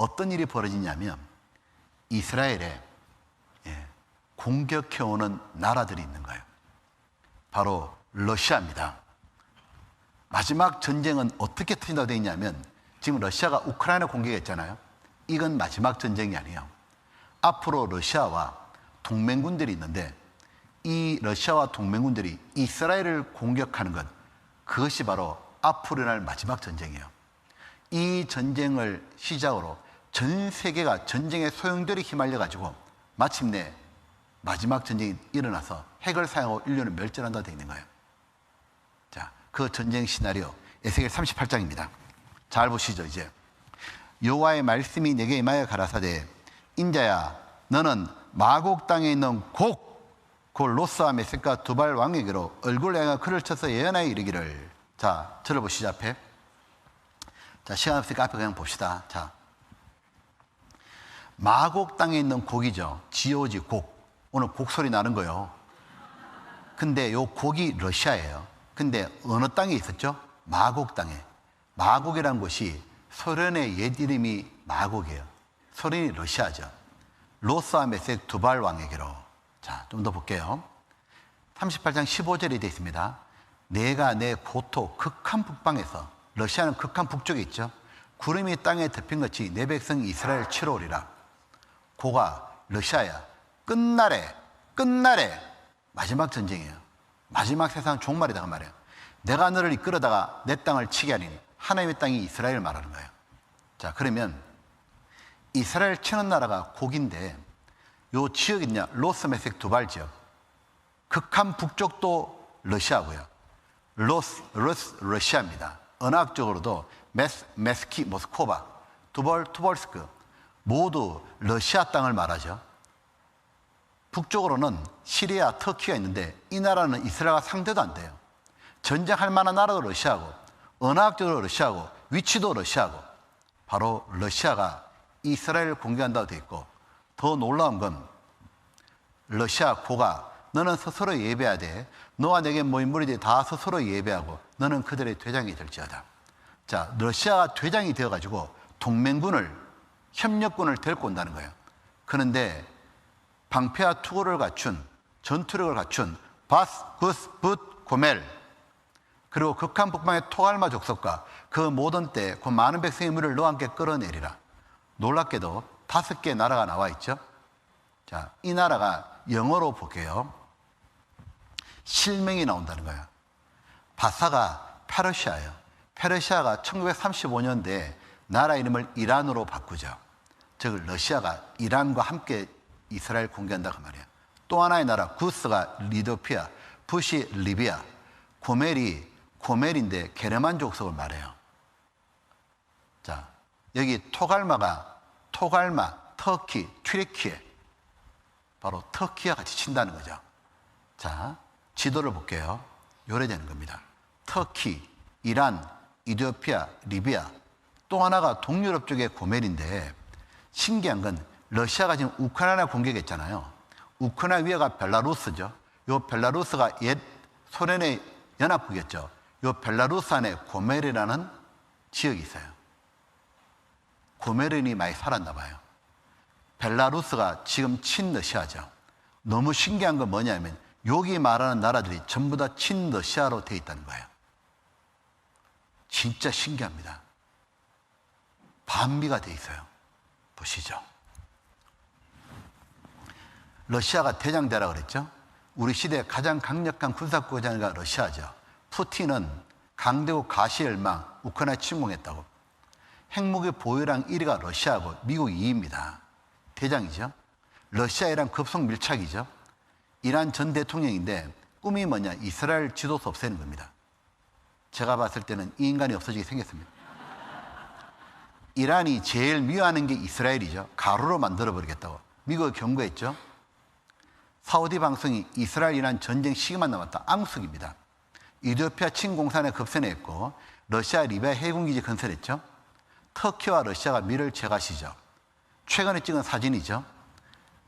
어떤 일이 벌어지냐면 이스라엘에 공격해오는 나라들이 있는 거예요. 바로 러시아입니다. 마지막 전쟁은 어떻게 터진다고 되어 있냐면 지금 러시아가 우크라이나 공격했잖아요. 이건 마지막 전쟁이 아니에요. 앞으로 러시아와 동맹군들이 있는데 이 러시아와 동맹군들이 이스라엘을 공격하는 것, 그것이 바로 앞으로 일어날 마지막 전쟁이에요. 이 전쟁을 시작으로 전 세계가 전쟁의 소용돌이 휘말려가지고 마침내 마지막 전쟁이 일어나서 핵을 사용하고 인류는 멸절한다 되어 있는 거예요. 자, 그 전쟁 시나리오 에스겔 38장입니다. 잘 보시죠. 이제 여호와의 말씀이 내게 임하여 가라사대 인자야 너는 마곡 땅에 있는 곡 로스와 메섹과 두발 왕에게로 얼굴을 향해 그를 쳐서 예언하여 이르기를. 자, 들어보시죠. 앞에. 자, 시간 없으니까 앞에 그냥 봅시다. 자, 마곡 땅에 있는 곡이죠. GOG 곡. 오늘 곡 소리 나는 거요. 근데 요 곡이 러시아예요. 근데 어느 땅에 있었죠? 마곡 땅에. 마곡이라는 곳이 소련의 옛 이름이 마곡이에요. 소련이 러시아죠. 로스와 메섹 두발 왕에게로. 자, 좀 더 볼게요. 38장 15절에 되어 있습니다. 내가 내 고토 극한 북방에서, 러시아는 극한 북쪽에 있죠. 구름이 땅에 덮인 것이 내 백성 이스라엘 치러 오리라. 고가 러시아야. 끝날에 마지막 전쟁이에요. 마지막 세상 종말이다 그 말이에요. 내가 너를 이끌어다가 내 땅을 치게 하리니. 하나님의 땅이 이스라엘을 말하는 거예요. 자, 그러면 이스라엘 치는 나라가 곡인데 요 지역이 있냐? 로스 메섹 두발 지역. 극한 북쪽도 러시아고요. 러시아입니다. 언어학적으로도 메스키 모스코바, 투볼스크 모두 러시아 땅을 말하죠. 북쪽으로는 시리아, 터키가 있는데 이 나라는 이스라엘과 상대도 안 돼요. 전쟁할 만한 나라도 러시아고, 언어학적으로 러시아고, 위치도 러시아고, 바로 러시아가 이스라엘을 공격한다고 되어 있고, 더 놀라운 건 러시아 고가 너는 스스로 예배해야 돼. 너와 내게 모인 무리들이 다 스스로 예배하고 너는 그들의 대장이 될지어다. 자, 러시아가 대장이 되어가지고 동맹군을, 협력군을 데리고 온다는 거예요. 그런데 방패와 투구를 갖춘, 전투력을 갖춘 바스, 구스, 붓, 고멜, 그리고 극한 북방의 토갈마 족속과 그 모든 때 그 많은 백성의 물을 너와 함께 끌어내리라. 놀랍게도 5개의 나라가 나와 있죠. 자, 이 나라가 영어로 볼게요. 실명이 나온다는 거예요. 바사가 페르시아예요. 페르시아가 1935년대에 나라 이름을 이란으로 바꾸죠. 즉 러시아가 이란과 함께 이스라엘 공격한다 그 말이에요. 또 하나의 나라 구스가 리도피아, 붓이 리비아, 고멜인데 게르만 족속을 말해요. 자, 여기 토갈마, 터키, 튀르키예, 바로 터키와 같이 친다는 거죠. 자, 지도를 볼게요. 요래되는 겁니다. 터키, 이란, 이디오피아, 리비아, 또 하나가 동유럽 쪽의 고멜인데 신기한 건 러시아가 지금 우크라이나 공격했잖아요. 우크라이나 위에가 벨라루스죠. 요 벨라루스가 옛 소련의 연합국이었죠. 요 벨라루스 안에 고멜이라는 지역이 있어요. 고멜인이 많이 살았나 봐요. 벨라루스가 지금 친러시아죠. 너무 신기한 건 뭐냐면 여기 말하는 나라들이 전부 다 친러시아로 되어 있다는 거예요. 진짜 신기합니다. 반미가 되어 있어요. 보시죠. 러시아가 대장대라 그랬죠. 우리 시대의 가장 강력한 군사국가가 러시아죠. 푸틴은 강대국 가시열망, 우크라이나 침공했다고. 핵무기 보유량 1위가 러시아고 미국 2위입니다. 대장이죠. 러시아이란 급속 밀착이죠. 이란 전 대통령인데 꿈이 뭐냐? 이스라엘 지도서 없애는 겁니다. 제가 봤을 때는 이 인간이 없어지게 생겼습니다. 이란이 제일 미워하는 게 이스라엘이죠. 가루로 만들어버리겠다고. 미국이 경고했죠. 사우디 방송이 이스라엘 이란 전쟁 시기만 남았다. 앙숙입니다. 이디오피아 친공산에 급선했고 러시아 리비아 해군기지 건설했죠. 터키와 러시아가 미를 채가시죠. 최근에 찍은 사진이죠.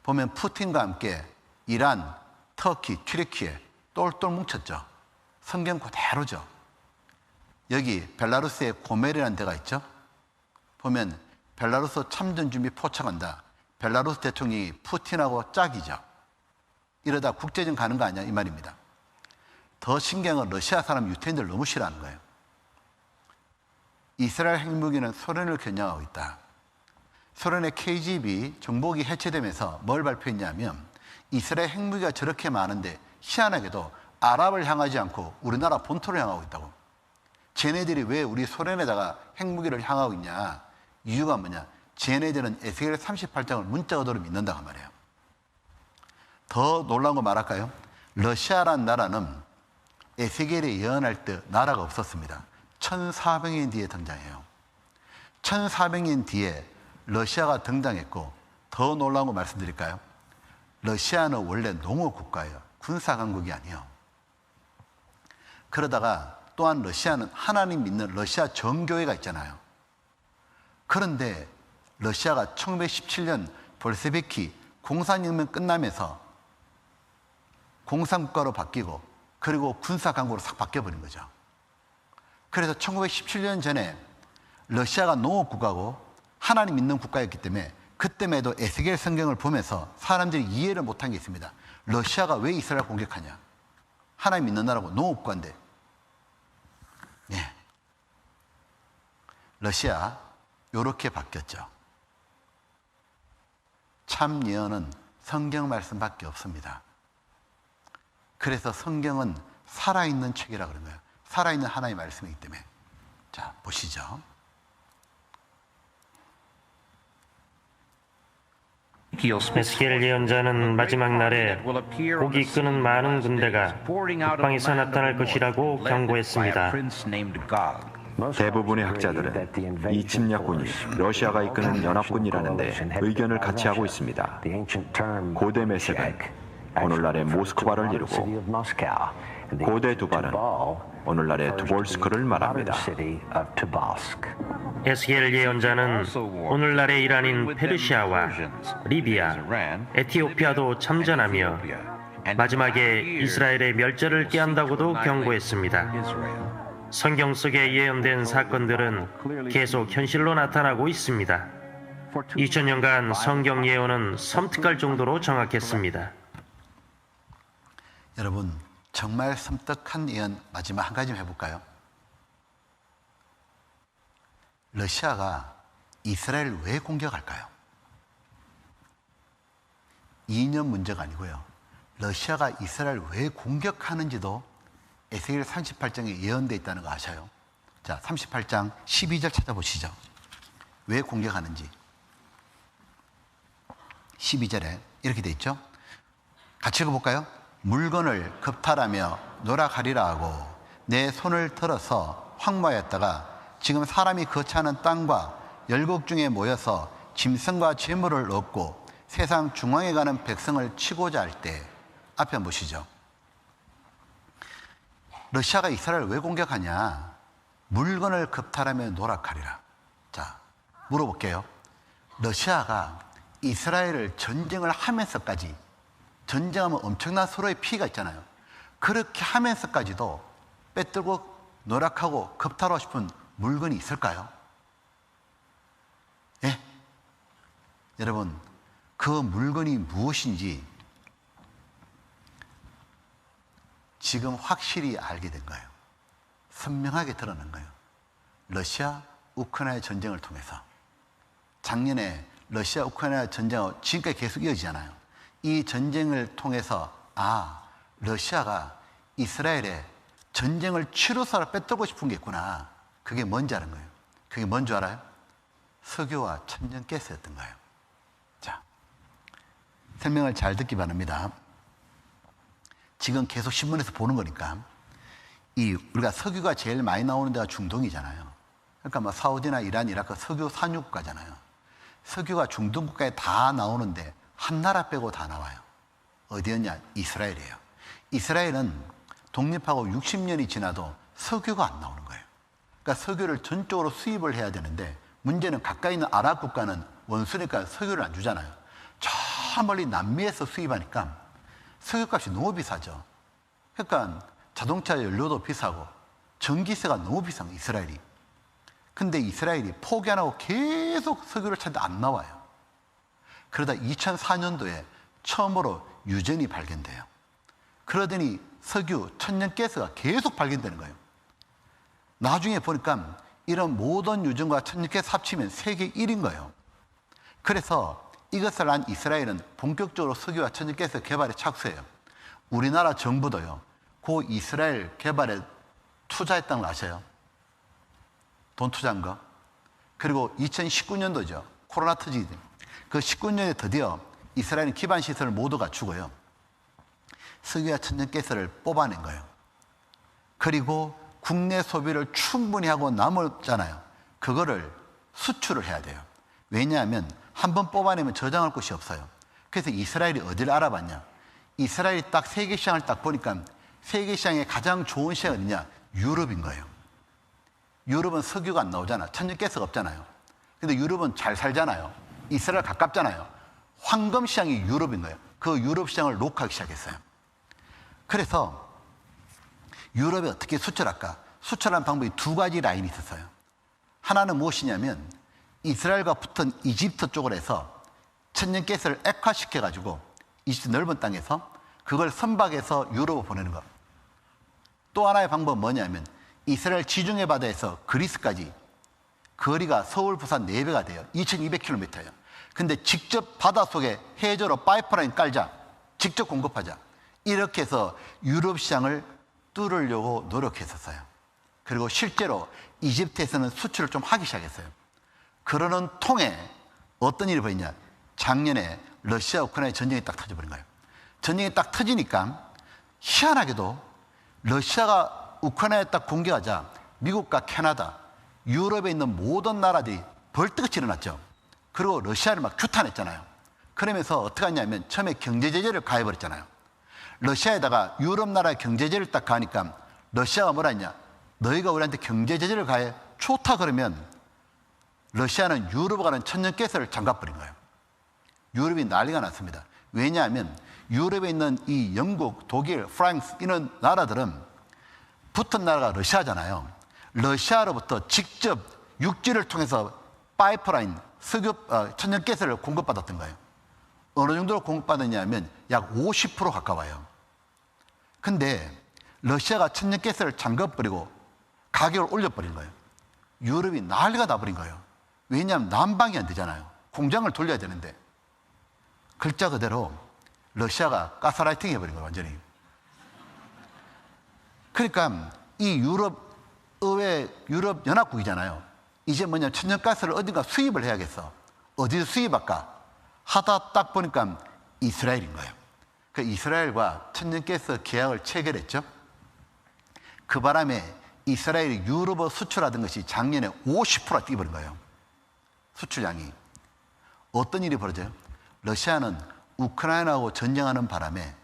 보면 푸틴과 함께 이란, 터키, 튀르키예 똘똘 뭉쳤죠. 성경 그대로죠. 여기 벨라루스의 고멜이라는 데가 있죠. 보면 벨라루스 참전 준비 포착한다. 벨라루스 대통령이 푸틴하고 짝이죠. 이러다 국제전 가는 거 아니야 이 말입니다. 더 신기한 건 러시아 사람 유태인들 너무 싫어하는 거예요. 이스라엘 핵무기는 소련을 겨냥하고 있다. 소련의 KGB 정보기 해체되면서 뭘 발표했냐면 이스라엘 핵무기가 저렇게 많은데 희한하게도 아랍을 향하지 않고 우리나라 본토를 향하고 있다고. 쟤네들이 왜 우리 소련에다가 핵무기를 향하고 있냐. 이유가 뭐냐. 쟤네들은 에스겔 38장을 문자 그대로 믿는다고 말이에요. 더 놀라운 거 말할까요? 러시아란 나라는 에스겔이 예언할 때 나라가 없었습니다. 1400년 뒤에 등장해요. 1400년 뒤에 러시아가 등장했고 더 놀라운 거 말씀드릴까요? 러시아는 원래 농업 국가예요. 군사 강국이 아니에요. 그러다가 또한 러시아는 하나님 믿는 러시아 정교회가 있잖아요. 그런데 러시아가 1917년 볼셰비키 공산혁명 끝나면서 공산국가로 바뀌고 그리고 군사 강국으로 싹 바뀌어버린 거죠. 그래서 1917년 전에 러시아가 농업국가고 하나님 믿는 국가였기 때문에 그때에도 에스겔 성경을 보면서 사람들이 이해를 못한 게 있습니다. 러시아가 왜 이스라엘 공격하냐. 하나님 믿는 나라고 농업국가인데. 예. 러시아 요렇게 바뀌었죠. 참 예언은 성경 말씀밖에 없습니다. 그래서 성경은 살아있는 책이라 그런 거예요. 살아있는 하나님의 말씀이기 때문에. 자, 보시죠. 에스겔 예언자는 마지막 날에 고기 이끄는 많은 군대가 북방에서 나타날 것이라고 경고했습니다. 대부분의 학자들은 이 침략군이 러시아가 이끄는 연합군이라는데 의견을 같이 하고 있습니다. 고대 메섹은 오늘날의 모스크바를 이루고 고대 두발은 오늘날의 두볼스크를 말합니다. 에스겔 예언자는 오늘날의 이란인 페르시아와 리비아, 에티오피아도 참전하며 마지막에 이스라엘의 멸절을 꾀한다고도 경고했습니다. 성경 속에 예언된 사건들은 계속 현실로 나타나고 있습니다. 2000년간 성경 예언은 섬뜩할 정도로 정확했습니다. 여러분, 정말 섬뜩한 예언 마지막 한 가지 해볼까요? 러시아가 이스라엘을 왜 공격할까요? 이념 문제가 아니고요. 러시아가 이스라엘을 왜 공격하는지도 에스겔 38장에 예언되어 있다는 거 아셔요? 자, 38장 12절 찾아보시죠. 왜 공격하는지. 12절에 이렇게 되어 있죠. 같이 읽어볼까요? 물건을 겁탈하며 노락하리라 하고 내 손을 들어서 황무하였다가 지금 사람이 거처하는 땅과 열국 중에 모여서 짐승과 재물을 얻고 세상 중앙에 가는 백성을 치고자 할 때 앞에 보시죠. 러시아가 이스라엘을 왜 공격하냐? 물건을 겁탈하며 노락하리라. 자, 물어볼게요. 러시아가 이스라엘을 전쟁을 하면서까지, 전쟁하면 엄청난 서로의 피해가 있잖아요. 그렇게 하면서까지도 빼들고 노락하고 겁탈하고 싶은 물건이 있을까요? 예? 여러분, 그 물건이 무엇인지 지금 확실히 알게 된 거예요. 선명하게 드러난 거예요. 러시아, 우크라이나 전쟁을 통해서. 작년에 러시아, 우크라이나 전쟁은 지금까지 계속 이어지잖아요. 이 전쟁을 통해서 러시아가 이스라엘에 전쟁을 치러서 뺏들고 싶은 게 있구나. 그게 뭔지 아는 거예요. 그게 뭔지 알아요? 석유와 천연가스였던 거예요. 자, 설명을 잘 듣기 바랍니다. 지금 계속 신문에서 보는 거니까 우리가 석유가 제일 많이 나오는 데가 중동이잖아요. 그러니까 뭐 사우디나 이란, 이라크 석유 산유국가잖아요. 석유가 중동 국가에 다 나오는데 한 나라 빼고 다 나와요. 어디였냐? 이스라엘이에요. 이스라엘은 독립하고 60년이 지나도 석유가 안 나오는 거예요. 그러니까 석유를 전적으로 수입을 해야 되는데 문제는 가까이 있는 아랍 국가는 원수니까 석유를 안 주잖아요. 저 멀리 남미에서 수입하니까 석유값이 너무 비싸죠. 그러니까 자동차 연료도 비싸고 전기세가 너무 비싼 거예요, 이스라엘이. 근데 이스라엘이 포기 안 하고 계속 석유를 찾는데 안 나와요. 그러다 2004년도에 처음으로 유전이 발견돼요. 그러더니 석유, 천연가스가 계속 발견되는 거예요. 나중에 보니까 이런 모든 유전과 천연가스 합치면 세계 1인 거예요. 그래서 이것을 안 이스라엘은 본격적으로 석유와 천연가스 개발에 착수해요. 우리나라 정부도요, 그 이스라엘 개발에 투자했다는 걸 아셔요? 돈 투자한 거. 그리고 2019년도죠. 코로나 터지기 전에. 그 19년에 드디어 이스라엘은 기반 시설을 모두 갖추고요. 석유와 천연가스를 뽑아낸 거예요. 그리고 국내 소비를 충분히 하고 남았잖아요. 그거를 수출을 해야 돼요. 왜냐하면 한번 뽑아내면 저장할 곳이 없어요. 그래서 이스라엘이 어디를 알아봤냐? 이스라엘이 딱 세계 시장을 딱 보니까 세계 시장에 가장 좋은 시장이 어디냐? 유럽인 거예요. 유럽은 석유가 안 나오잖아. 천연가스가 없잖아요. 근데 유럽은 잘 살잖아요. 이스라엘 가깝잖아요. 황금 시장이 유럽인 거예요. 그 유럽 시장을 녹화하기 시작했어요. 그래서 유럽에 어떻게 수출할까? 수출하는 방법이 두 가지 라인이 있었어요. 하나는 무엇이냐면 이스라엘과 붙은 이집트 쪽으로 해서 천연가스를 액화시켜가지고 이집트 넓은 땅에서 그걸 선박해서 유럽으로 보내는 것. 또 하나의 방법은 뭐냐면 이스라엘 지중해 바다에서 그리스까지 거리가 서울, 부산 4배가 돼요. 2200km예요. 근데 직접 바닷속에 해저로 파이프라인 깔자. 직접 공급하자. 이렇게 해서 유럽 시장을 뚫으려고 노력했었어요. 그리고 실제로 이집트에서는 수출을 좀 하기 시작했어요. 그러는 통에 어떤 일이 벌어졌냐. 작년에 러시아 우크라이나 전쟁이 딱 터져버린 거예요. 전쟁이 딱 터지니까 희한하게도 러시아가 우크라이나에 딱 공격하자 미국과 캐나다, 유럽에 있는 모든 나라들이 벌떡같이 일어났죠. 그리고 러시아를 막 규탄했잖아요. 그러면서 어떻게 하냐면 처음에 경제제재를 가해버렸잖아요. 러시아에다가 유럽 나라의 경제제재를 딱 가하니까 러시아가 뭐라 했냐. 너희가 우리한테 경제제재를 가해 좋다 그러면 러시아는 유럽에 가는 천연가스를 잠가버린 거예요. 유럽이 난리가 났습니다. 왜냐하면 유럽에 있는 이 영국, 독일, 프랑스 이런 나라들은 붙은 나라가 러시아잖아요. 러시아로부터 직접 육지를 통해서 파이프라인, 석유, 천연가스를 공급받았던 거예요. 어느 정도로 공급받았냐면 약 50% 가까워요. 근데 러시아가 천연가스를 잠궈버리고 가격을 올려버린 거예요. 유럽이 난리가 나버린 거예요. 왜냐하면 난방이 안 되잖아요. 공장을 돌려야 되는데. 글자 그대로 러시아가 가스라이팅 해버린 거예요, 완전히. 그러니까 이 유럽 의회, 유럽 연합국이잖아요. 이제 뭐냐, 천연가스를 어딘가 수입을 해야겠어. 어디서 수입할까? 하다 딱 보니까 이스라엘인 거예요. 그 이스라엘과 천연가스 계약을 체결했죠. 그 바람에 이스라엘이 유럽에 수출하던 것이 작년에 50% 뛰어버린 거예요. 수출량이. 어떤 일이 벌어져요? 러시아는 우크라이나하고 전쟁하는 바람에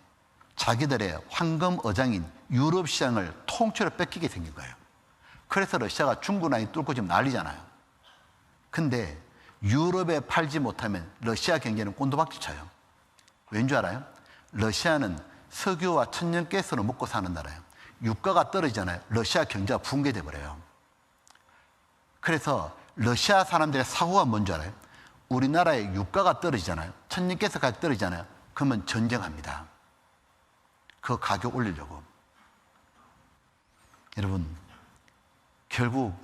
자기들의 황금 어장인 유럽 시장을 통째로 뺏기게 생긴 거예요. 그래서 러시아가 중국 라인 뚫고 지금 난리잖아요. 근데 유럽에 팔지 못하면 러시아 경제는 꼰도박질 쳐요. 왠 줄 알아요? 러시아는 석유와 천연가스로 먹고 사는 나라예요. 유가가 떨어지잖아요. 러시아 경제가 붕괴돼 버려요. 그래서 러시아 사람들의 사고가 뭔지 알아요? 우리나라의 유가가 떨어지잖아요. 천연가스 가격 떨어지잖아요. 그러면 전쟁합니다. 그 가격 올리려고. 여러분, 결국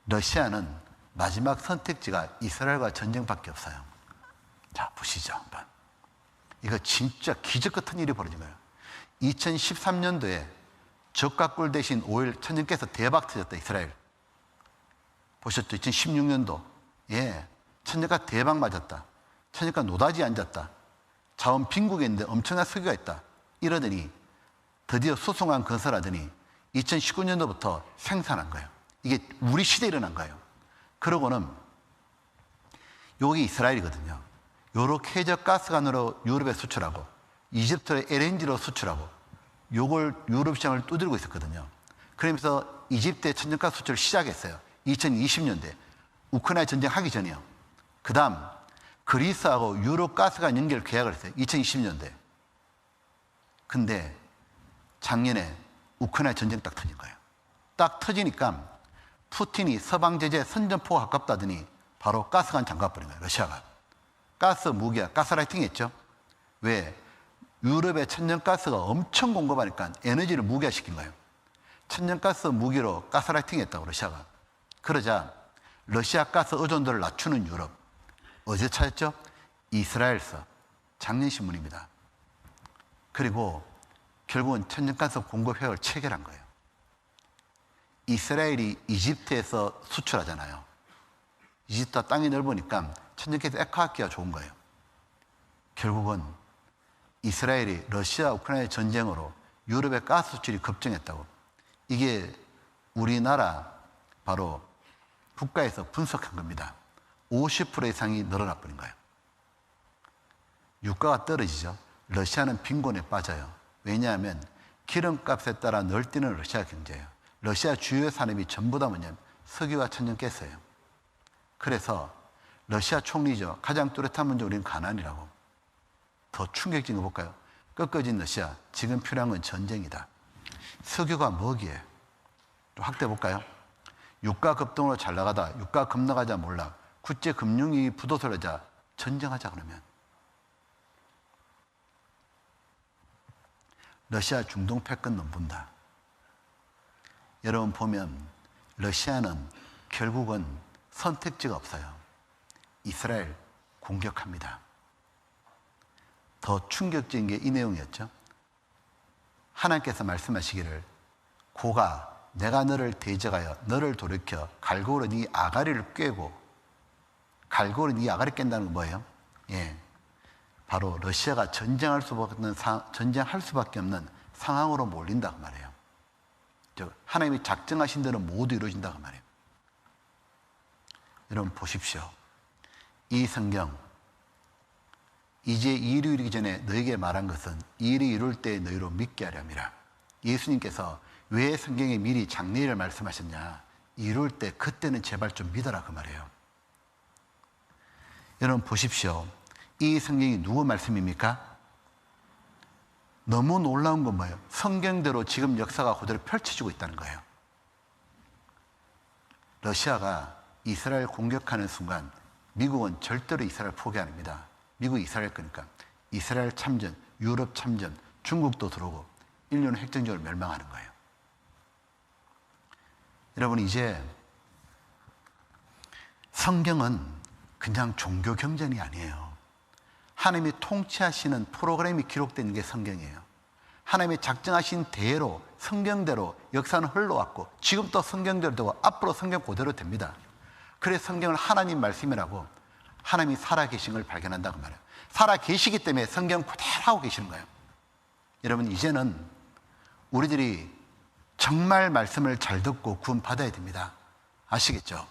러시아는 마지막 선택지가 이스라엘과 전쟁밖에 없어요. 자, 보시죠 한번. 이거 진짜 기적 같은 일이 벌어진 거예요. 2013년도에 저가 꿀 대신 오일 천연가스 대박 터졌다, 이스라엘. 보셨죠? 2016년도. 예. 천연가스 대박 맞았다. 천연가스 노다지 앉았다. 자원 빈국에 있는데 엄청난 석유가 있다. 이러더니 드디어 수송함 건설하더니 2019년도부터 생산한 거예요. 이게 우리 시대에 일어난 거예요. 그러고는 여기 이스라엘이거든요. 요렇게 해저 가스관으로 유럽에 수출하고 이집트에 LNG로 수출하고 요걸 유럽 시장을 두드리고 있었거든요. 그러면서 이집트의 천연가스 수출을 시작했어요. 2020년대 우크라이나 전쟁하기 전이요. 그 다음 그리스하고 유럽 가스관 연결 계약을 했어요. 2020년대. 근데 작년에 우크라이나 전쟁 딱 터진 거예요. 딱 터지니까 푸틴이 서방 제재 선전포가 가깝다더니 바로 가스관 잠가버린 거예요. 러시아가. 가스 무기야. 가스라이팅 했죠. 왜? 유럽에 천연가스가 엄청 공급하니까 에너지를 무기화시킨 거예요. 천연가스 무기로 가스라이팅 했다고 러시아가. 그러자 러시아 가스 의존도를 낮추는 유럽. 어디서 찾았죠? 이스라엘서. 작년 신문입니다. 그리고 결국은 천연가스 공급 회복을 체결한 거예요. 이스라엘이 이집트에서 수출하잖아요. 이집트가 땅이 넓으니까 천연가스 액화하기가 좋은 거예요. 결국은 이스라엘이 러시아 우크라이나 전쟁으로 유럽의 가스 수출이 급증했다고. 이게 우리나라 바로 국가에서 분석한 겁니다. 50% 이상이 늘어나 버린 거예요. 유가가 떨어지죠. 러시아는 빈곤에 빠져요. 왜냐하면 기름값에 따라 널뛰는 러시아 경제예요. 러시아 주요 산업이 전부 다 뭐냐면 석유와 천연가스예요. 그래서 러시아 총리죠. 가장 뚜렷한 문제 우리는 가난이라고. 더 충격적인 거 볼까요? 꺾어진 러시아. 지금 필요한 건 전쟁이다. 석유가 뭐기에? 또 확대해 볼까요? 유가 급등으로 잘 나가다 유가 급나가자 몰라. 국제 금융이 부도설하자 전쟁하자 그러면. 러시아 중동 패권 넘본다. 여러분 보면 러시아는 결국은 선택지가 없어요. 이스라엘 공격합니다. 더 충격적인 게 이 내용이었죠. 하나님께서 말씀하시기를 고가 내가 너를 대적하여 너를 돌이켜 갈고로 네 아가리를 꿰고. 갈고로 네 아가리 깬다는 건 뭐예요? 예, 바로 러시아가 전쟁할 수밖에 없는 상황으로 몰린다고 말해요. 즉 하나님이 작정하신 대로 모두 이루어진다고 말해요. 여러분 보십시오. 이 성경 이제 이 일이 이르기 전에 너에게 말한 것은 이 일이 이룰 때 너희로 믿게 하려 함이라. 예수님께서 왜 성경에 미리 장래일을 말씀하셨냐? 이룰 때 그때는 제발 좀 믿어라 그 말이에요. 여러분 보십시오. 이 성경이 누구 말씀입니까? 너무 놀라운 건 뭐예요? 성경대로 지금 역사가 그대로 펼쳐지고 있다는 거예요. 러시아가 이스라엘 공격하는 순간 미국은 절대로 이스라엘 포기 안 합니다. 미국이 이스라엘 거니까. 이스라엘 참전, 유럽 참전, 중국도 들어오고 인류는 핵전적으로 멸망하는 거예요. 여러분 이제 성경은 그냥 종교 경전이 아니에요. 하나님이 통치하시는 프로그램이 기록된 게 성경이에요. 하나님이 작정하신 대로 성경대로 역사는 흘러왔고 지금 또 성경대로 되고 앞으로 성경 그대로 됩니다. 그래서 성경을 하나님 말씀이라고 하나님이 살아계신 걸 발견한다고 말해요. 살아계시기 때문에 성경 그대로 하고 계시는 거예요. 여러분 이제는 우리들이 정말 말씀을 잘 듣고 구원받아야 됩니다. 아시겠죠?